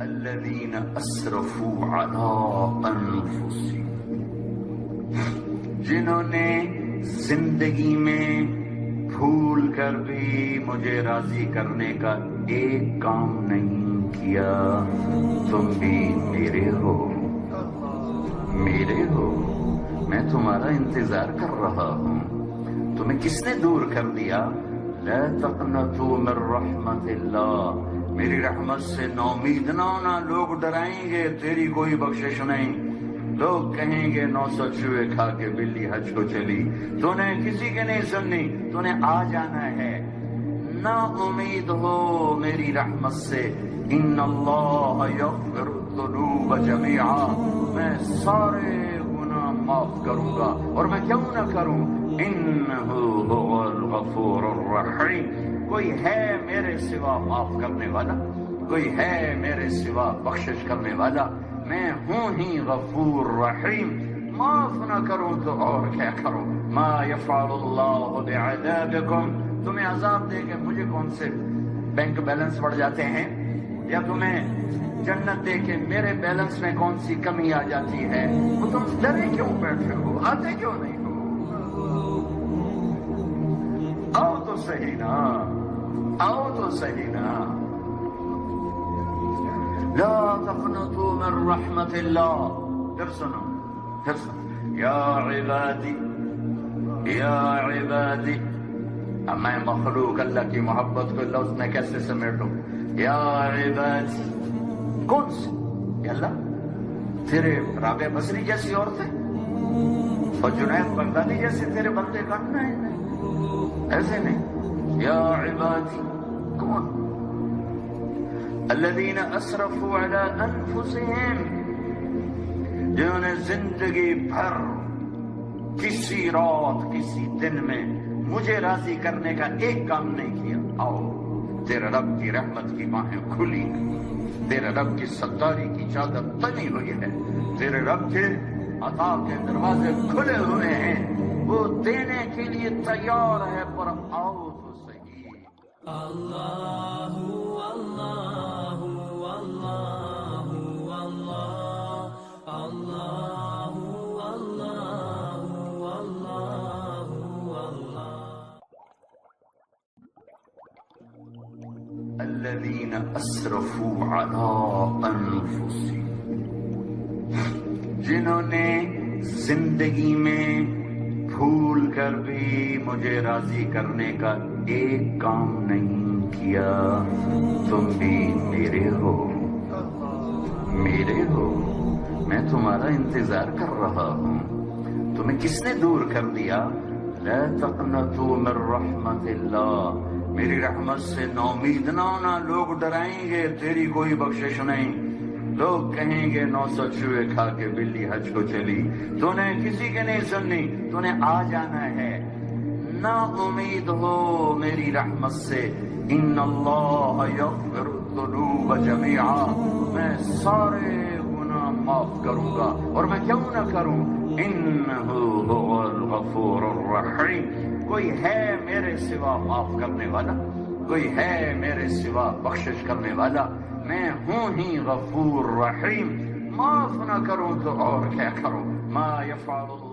الذین اسرفوا علی انفسہم، جنہوں نے زندگی میں بھول کر بھی مجھے راضی کرنے کا ایک کام نہیں کیا۔ تم بھی میرے ہو، میرے ہو، میں تمہارا انتظار کر رہا ہوں۔ تمہیں کس نے دور کر دیا؟ لا تقنطوا من رحمت اللہ، میری رحمت سے نومید نہ ہونا۔ لوگ ڈرائیں گے تیری کوئی بخشش نہیں، لوگ کہیں گے 900 چوہے کھا کے بلی حج کو چلی، تو نے کسی کے نہیں سننی، تو نے آ جانا ہے۔ نہ امید ہو میری رحمت سے، ان اللہ یغفر الذنوب جميعا، میں سارے گناہ معاف کروں گا، اور میں کیوں نہ کروں؟ انہ هو الغفور الرحیم، کوئی ہے میرے سوا معاف کرنے والا، کوئی ہے میرے سوا بخشش کرنے والا؟ میں ہوں ہی غفور رحیم، معاف نہ کروں تو اور کیا کروں؟ ما یفعل اللہ بعذابکم، تمہیں عذاب دے کے مجھے کون سے بینک بیلنس بڑھ جاتے ہیں، یا تمہیں جنت دے کے میرے بیلنس میں کون سی کمی آ جاتی ہے؟ وہ تم ڈرے کیوں بیٹھے ہو؟ آتے کیوں نہیں ہو؟ آؤ تو صحیح نا، آؤ تو صحیح نا۔ لا تقنطوا من رحمت اللہ، پھر سنو، پھر سنو، یا عبادی، یا عبادی۔ اب میں مخلوق اللہ کی محبت کو لفظ میں کیسے سمیٹوں؟ یا عبادی، کون سی؟ یا اللہ تیرے رابعہ بصری جیسی عورتیں اور جنید بغدادی جیسے تیرے بندے کرنا ہے؟ ایسے نہیں۔ یا عبادی کون؟ الذین اسرفوا علی انفسہم، جنہوں نے زندگی بھر کسی رات کسی دن میں مجھے راضی کرنے کا ایک کام نہیں کیا۔ آؤ، تیرے رب کی رحمت کی باہیں کھلی ہیں، تیرے رب کی ستاری کی چادر تنی ہوئی ہے، تیرے رب کے عطا کے دروازے کھلے ہوئے ہیں، وہ دینے کے لیے تیار ہے، پر آؤ تو صحیح۔ اللہ اللہ اللہ اللہ اللہ اللہ اللہ۔ الذین اسرفوا علی انفسہم، جنہوں نے زندگی میں بھول کر بھی مجھے راضی کرنے کا ایک کام نہیں کیا۔ تم بھی میرے ہو، میرے ہو، میں تمہارا انتظار کر رہا ہوں۔ تمہیں کس نے دور کر دیا؟ لا تقنطوا من رحمت اللہ، میری رحمت سے نومید نہ ہونا۔ لوگ ڈرائیں گے تیری کوئی بخشش نہیں، لوگ کہیں گے 900 چوہے کھا کے بلی حج کو چلی، تو نے کسی کے نہیں سننی، تو نے آ جانا ہے۔ نہ امید ہو میری رحمت سے، ان اللہ یغفر الذنوب جميعا، میں سارے گناہ معاف کروں گا، اور میں کیوں نہ کروں؟ انہ هو الغفور الرحیم، کوئی ہے میرے سوا معاف کرنے والا، کوئی ہے میرے سوا بخشش کرنے والا؟ میں ہوں ہی غفور رحیم، معاف نہ کروں تو اور کیا کروں؟ ما یفعل